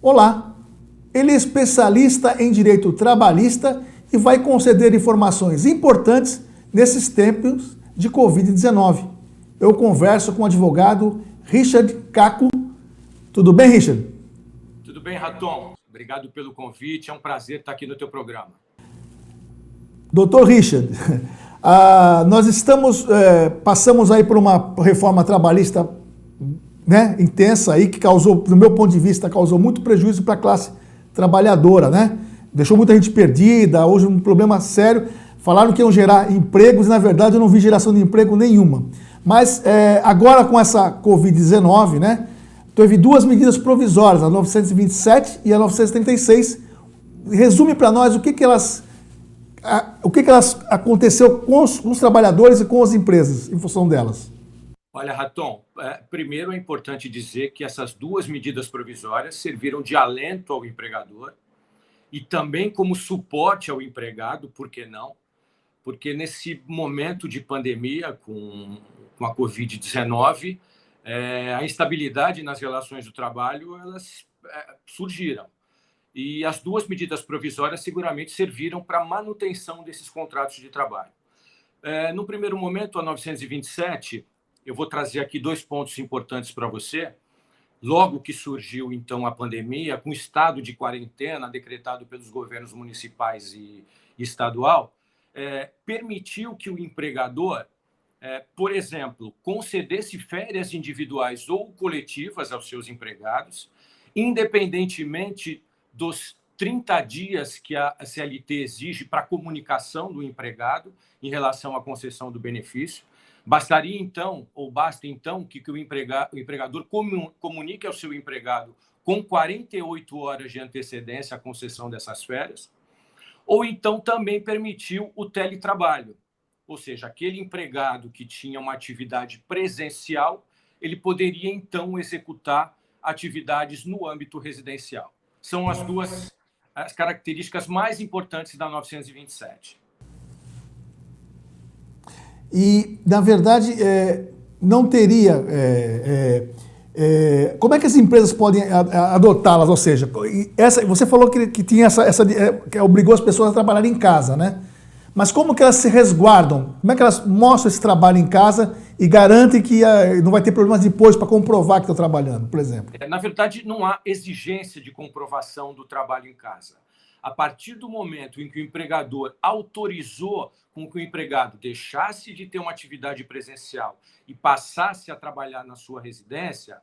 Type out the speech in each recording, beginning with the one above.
Olá, ele é especialista em direito trabalhista e vai conceder informações importantes nesses tempos de Covid-19. Eu converso com o advogado Richard Caco. Tudo bem, Richard? Tudo bem, Raton. Obrigado pelo convite. É um prazer estar aqui no teu programa. Doutor Richard, nós passamos aí por uma reforma trabalhista, né, intensa aí, que causou, do meu ponto de vista, causou muito prejuízo para a classe trabalhadora, né? Deixou muita gente perdida, hoje um problema sério. Falaram que iam gerar empregos e, na verdade, eu não vi geração de emprego nenhuma. Mas agora com essa Covid-19, né, teve duas medidas provisórias, a 927 e a 936. Resume para nós o que elas aconteceu com os trabalhadores e com as empresas em função delas. Olha, Raton, primeiro é importante dizer que essas duas medidas provisórias serviram de alento ao empregador e também como suporte ao empregado, por que não? Porque nesse momento de pandemia com a Covid-19, a instabilidade nas relações do trabalho, elas surgiram. E as duas medidas provisórias seguramente serviram para a manutenção desses contratos de trabalho. No primeiro momento, a 927, eu vou trazer aqui dois pontos importantes para você. Logo que surgiu, então, a pandemia, com o estado de quarentena decretado pelos governos municipais e estadual, permitiu que o empregador, por exemplo, concedesse férias individuais ou coletivas aos seus empregados, independentemente dos 30 dias que a CLT exige para a comunicação do empregado em relação à concessão do benefício. Bastaria, então, ou basta, então, que o empregador comunique ao seu empregado com 48 horas de antecedência a concessão dessas férias, ou então também permitiu o teletrabalho, ou seja, aquele empregado que tinha uma atividade presencial, ele poderia, então, executar atividades no âmbito residencial. São as características mais importantes da 927. E, na verdade, não teria... como é que as empresas podem adotá-las? Ou seja, você falou que tinha que obrigou as pessoas a trabalharem em casa, né? Mas como que elas se resguardam? Como é que elas mostram esse trabalho em casa e garantem que não vai ter problemas depois para comprovar que estão trabalhando, por exemplo? Na verdade, não há exigência de comprovação do trabalho em casa. A partir do momento em que o empregador autorizou com que o empregado deixasse de ter uma atividade presencial e passasse a trabalhar na sua residência,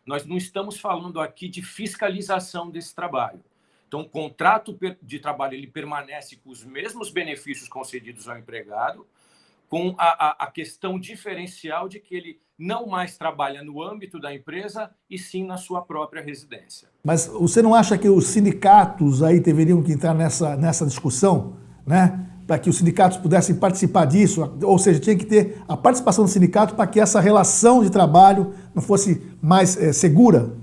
nós não estamos falando aqui de fiscalização desse trabalho. Então, o contrato de trabalho ele permanece com os mesmos benefícios concedidos ao empregado, com a questão diferencial de que ele não mais trabalha no âmbito da empresa e sim na sua própria residência. Mas você não acha que os sindicatos aí deveriam que entrar nessa discussão, né? Para que os sindicatos pudessem participar disso, ou seja, tinha que ter a participação do sindicato para que essa relação de trabalho não fosse mais segura?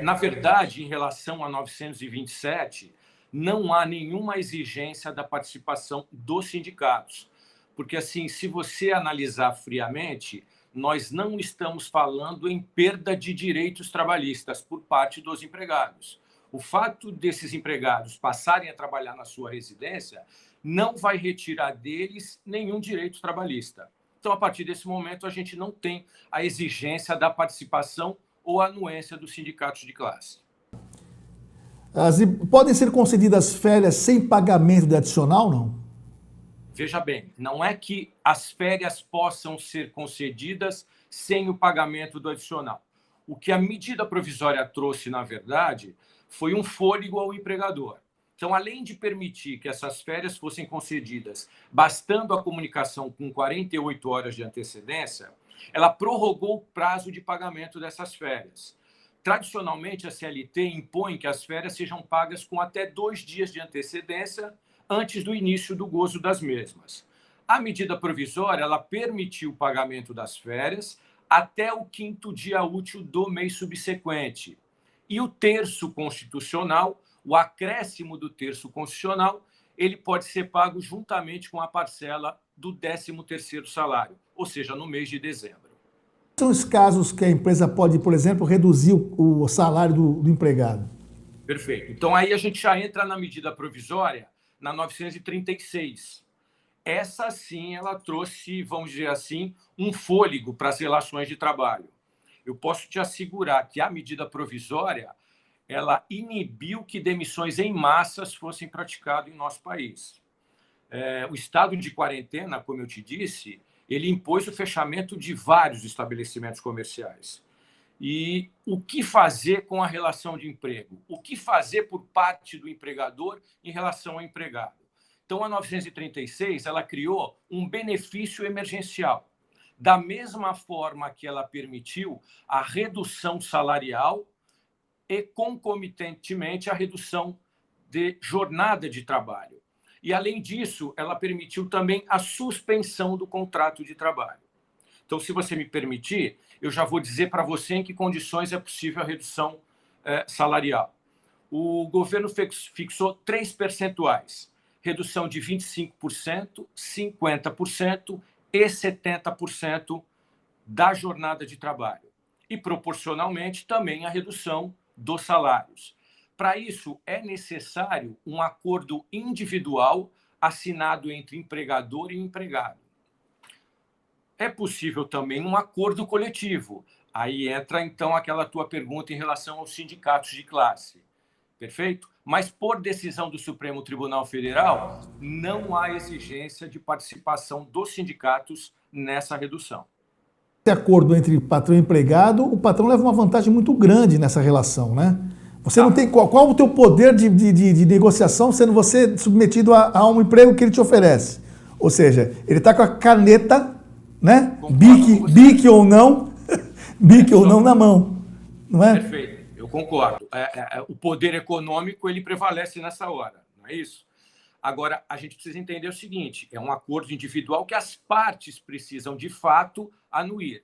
Na verdade, em relação a 927, não há nenhuma exigência da participação dos sindicatos. Porque, assim, se você analisar friamente, nós não estamos falando em perda de direitos trabalhistas por parte dos empregados. O fato desses empregados passarem a trabalhar na sua residência não vai retirar deles nenhum direito trabalhista. Então, a partir desse momento, a gente não tem a exigência da participação ou anuência dos sindicatos de classe. Podem ser concedidas férias sem pagamento de adicional, não? Veja bem, não é que as férias possam ser concedidas sem o pagamento do adicional. O que a medida provisória trouxe, na verdade, foi um fôlego ao empregador. Então, além de permitir que essas férias fossem concedidas bastando a comunicação com 48 horas de antecedência, ela prorrogou o prazo de pagamento dessas férias. Tradicionalmente, a CLT impõe que as férias sejam pagas com até 2 dias de antecedência antes do início do gozo das mesmas. A medida provisória ela permitiu o pagamento das férias até o 5º dia útil do mês subsequente. E o terço constitucional, o acréscimo do terço constitucional, ele pode ser pago juntamente com a parcela do 13º salário, ou seja, no mês de dezembro. São os casos que a empresa pode, por exemplo, reduzir o salário do empregado? Perfeito. Então, aí a gente já entra na medida provisória, na 936. Essa, sim, ela trouxe, vamos dizer assim, um fôlego para as relações de trabalho. Eu posso te assegurar que a medida provisória ela inibiu que demissões em massas fossem praticadas em nosso país. O estado de quarentena, como eu te disse, ele impôs o fechamento de vários estabelecimentos comerciais. E o que fazer com a relação de emprego? O que fazer por parte do empregador em relação ao empregado? Então, a 936 ela criou um benefício emergencial, da mesma forma que ela permitiu a redução salarial e, concomitantemente, a redução de jornada de trabalho. E, além disso, ela permitiu também a suspensão do contrato de trabalho. Então, se você me permitir, eu já vou dizer para você em que condições é possível a redução salarial. O governo fixou 3 percentuais, redução de 25%, 50% e 70% da jornada de trabalho. E, proporcionalmente, também a redução dos salários. Para isso, é necessário um acordo individual assinado entre empregador e empregado. É possível também um acordo coletivo. Aí entra, então, aquela tua pergunta em relação aos sindicatos de classe. Perfeito? Mas, por decisão do Supremo Tribunal Federal, não há exigência de participação dos sindicatos nessa redução. Esse acordo entre patrão e empregado, o patrão leva uma vantagem muito grande nessa relação, né? Você não tem qual o teu poder de negociação sendo você submetido a um emprego que ele te oferece. Ou seja, ele está com a caneta, né? Bique ou não, bique ou não na mão, não é? Perfeito, eu concordo. O poder econômico ele prevalece nessa hora, não é isso? Agora, a gente precisa entender o seguinte, é um acordo individual que as partes precisam, de fato, anuir.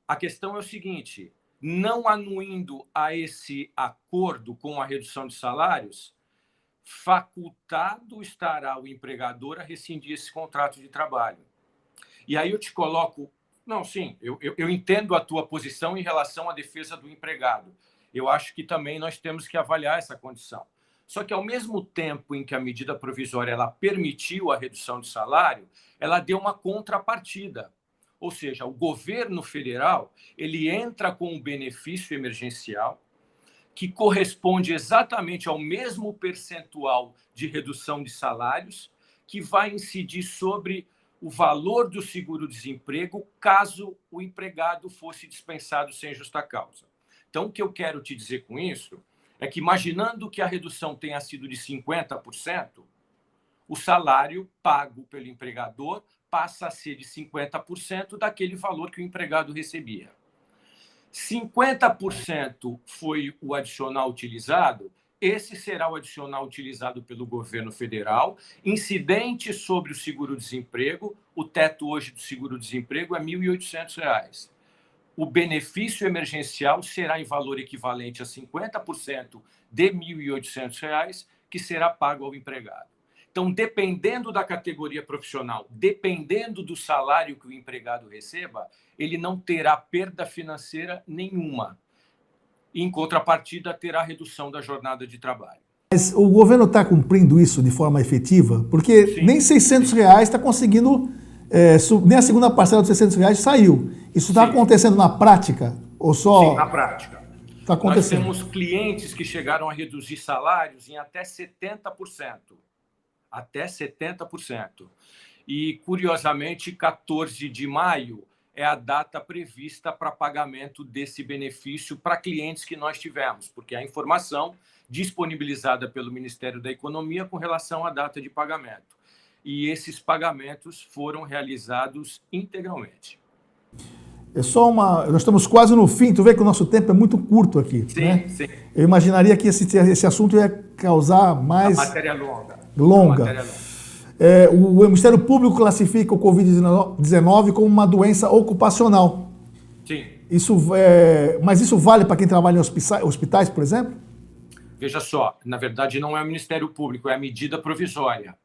A questão é o seguinte, não anuindo a esse acordo com a redução de salários, facultado estará o empregador a rescindir esse contrato de trabalho. E aí eu te coloco... Não, sim, eu entendo a tua posição em relação à defesa do empregado. Eu acho que também nós temos que avaliar essa condição. Só que, ao mesmo tempo em que a medida provisória ela permitiu a redução de salário, ela deu uma contrapartida. Ou seja, o governo federal ele entra com um benefício emergencial que corresponde exatamente ao mesmo percentual de redução de salários que vai incidir sobre o valor do seguro-desemprego caso o empregado fosse dispensado sem justa causa. Então, o que eu quero te dizer com isso é que, imaginando que a redução tenha sido de 50%, o salário pago pelo empregador passa a ser de 50% daquele valor que o empregado recebia. 50% foi o adicional utilizado, esse será o adicional utilizado pelo governo federal, incidente sobre o seguro-desemprego, o teto hoje do seguro-desemprego é R$ 1.800. O benefício emergencial será em valor equivalente a 50% de R$ 1.800, que será pago ao empregado. Então, dependendo da categoria profissional, dependendo do salário que o empregado receba, ele não terá perda financeira nenhuma. Em contrapartida, terá redução da jornada de trabalho. Mas o governo está cumprindo isso de forma efetiva? Porque sim, nem R$600 está conseguindo, nem a segunda parcela dos R$600 saiu. Isso está acontecendo na prática? Ou só... Sim, na prática. Está acontecendo. Nós temos clientes que chegaram a reduzir salários em até 70%. Até 70%. E, curiosamente, 14 de maio é a data prevista para pagamento desse benefício para clientes que nós tivemos, porque a informação disponibilizada pelo Ministério da Economia com relação à data de pagamento. E esses pagamentos foram realizados integralmente. É só uma... Nós estamos quase no fim, tu vê que o nosso tempo é muito curto aqui. Sim, né? Sim. Eu imaginaria que esse assunto ia causar mais... A matéria longa. O Ministério Público classifica o Covid-19 como uma doença ocupacional. Sim. Mas isso vale para quem trabalha em hospitais, por exemplo? Veja só, na verdade não é o Ministério Público, é a medida provisória.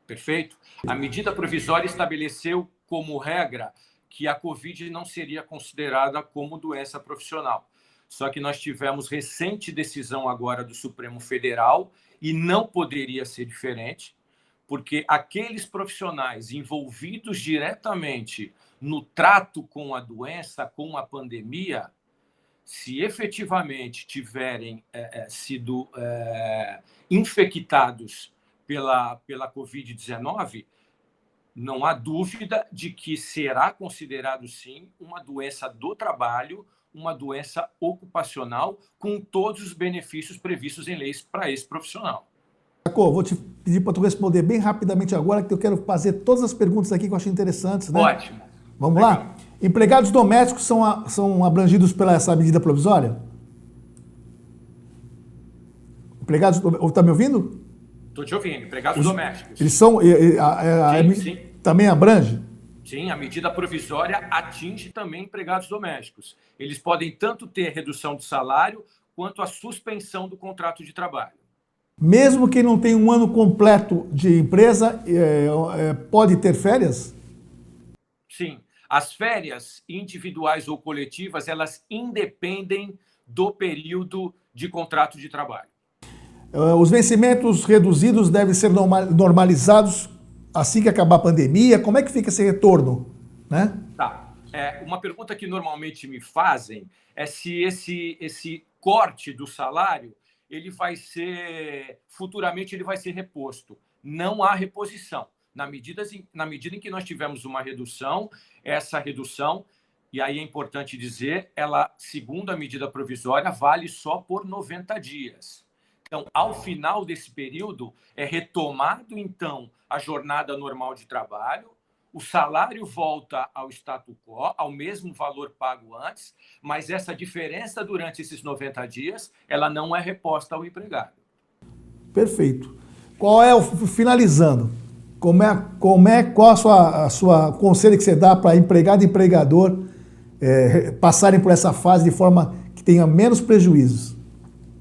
Perfeito? A medida provisória estabeleceu como regra que a Covid não seria considerada como doença profissional. Só que nós tivemos recente decisão agora do Supremo Federal e não poderia ser diferente, porque aqueles profissionais envolvidos diretamente no trato com a doença, com a pandemia, se efetivamente tiverem sido infectados pela Covid-19, não há dúvida de que será considerado, sim, uma doença do trabalho, uma doença ocupacional, com todos os benefícios previstos em leis para esse profissional. Jaco, vou te pedir para tu responder bem rapidamente agora, que eu quero fazer todas as perguntas aqui que eu achei interessantes, né? Ótimo. Vamos lá? Empregados domésticos são abrangidos pela essa medida provisória? Empregados... Está me ouvindo? Estou te ouvindo. Empregados domésticos. Eles são... Sim. Também abrange? Sim, a medida provisória atinge também empregados domésticos. Eles podem tanto ter redução de salário quanto a suspensão do contrato de trabalho. Mesmo quem não tem um ano completo de empresa, pode ter férias? Sim. As férias individuais ou coletivas, elas independem do período de contrato de trabalho. Os vencimentos reduzidos devem ser normalizados assim que acabar a pandemia. Como é que fica esse retorno, né? Tá. Uma pergunta que normalmente me fazem é se esse corte do salário ele vai ser futuramente ele vai ser reposto. Não há reposição. Na medida em que nós tivemos uma redução, essa redução, e aí é importante dizer, ela, segundo a medida provisória, vale só por 90 dias. Então, ao final desse período, é retomado, então, a jornada normal de trabalho, o salário volta ao status quo, ao mesmo valor pago antes, mas essa diferença durante esses 90 dias, ela não é reposta ao empregado. Perfeito. Finalizando, qual a sua conselho que você dá para empregado e empregador passarem por essa fase de forma que tenha menos prejuízos?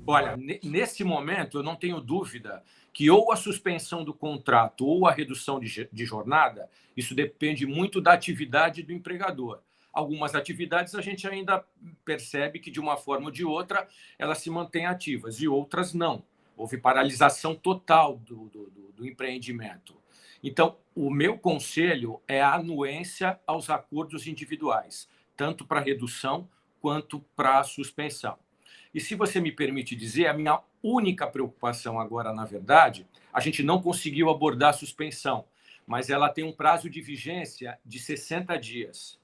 Olha, nesse momento, eu não tenho dúvida que ou a suspensão do contrato ou a redução de jornada, isso depende muito da atividade do empregador. Algumas atividades a gente ainda percebe que, de uma forma ou de outra, elas se mantêm ativas, e outras não. Houve paralisação total do empreendimento. Então, o meu conselho é a anuência aos acordos individuais, tanto para redução quanto para suspensão. E se você me permite dizer, a minha única preocupação agora, na verdade, a gente não conseguiu abordar a suspensão, mas ela tem um prazo de vigência de 60 dias.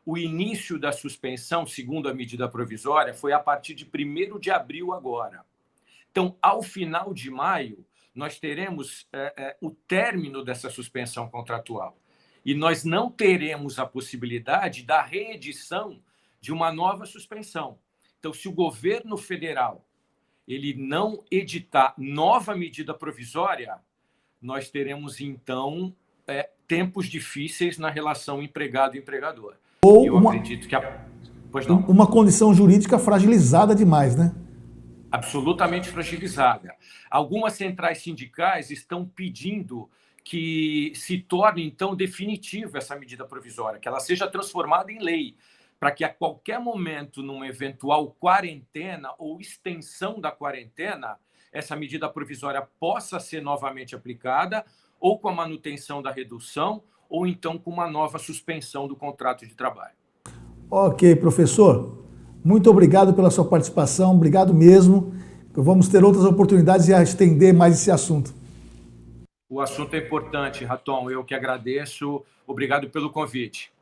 O início da suspensão, segundo a medida provisória, foi a partir de 1º de abril agora. Então, ao final de maio, nós teremos o término dessa suspensão contratual. E nós não teremos a possibilidade da reedição de uma nova suspensão. Então, se o governo federal ele não editar nova medida provisória, nós teremos, então, tempos difíceis na relação empregado-empregador. Ou eu acredito que Pois não? Uma condição jurídica fragilizada demais, né? Absolutamente fragilizada. Algumas centrais sindicais estão pedindo que se torne, então, definitiva essa medida provisória, que ela seja transformada em lei, para que a qualquer momento, numa eventual quarentena ou extensão da quarentena, essa medida provisória possa ser novamente aplicada, ou com a manutenção da redução, ou então com uma nova suspensão do contrato de trabalho. Ok, professor. Muito obrigado pela sua participação, obrigado mesmo. Vamos ter outras oportunidades de estender mais esse assunto. O assunto é importante, Raton, eu que agradeço. Obrigado pelo convite.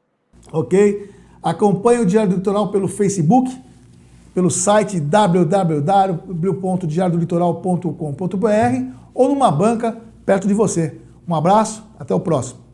Ok. Acompanhe o Diário do Litoral pelo Facebook, pelo site www.diariodolitoral.com.br ou numa banca perto de você. Um abraço, até o próximo.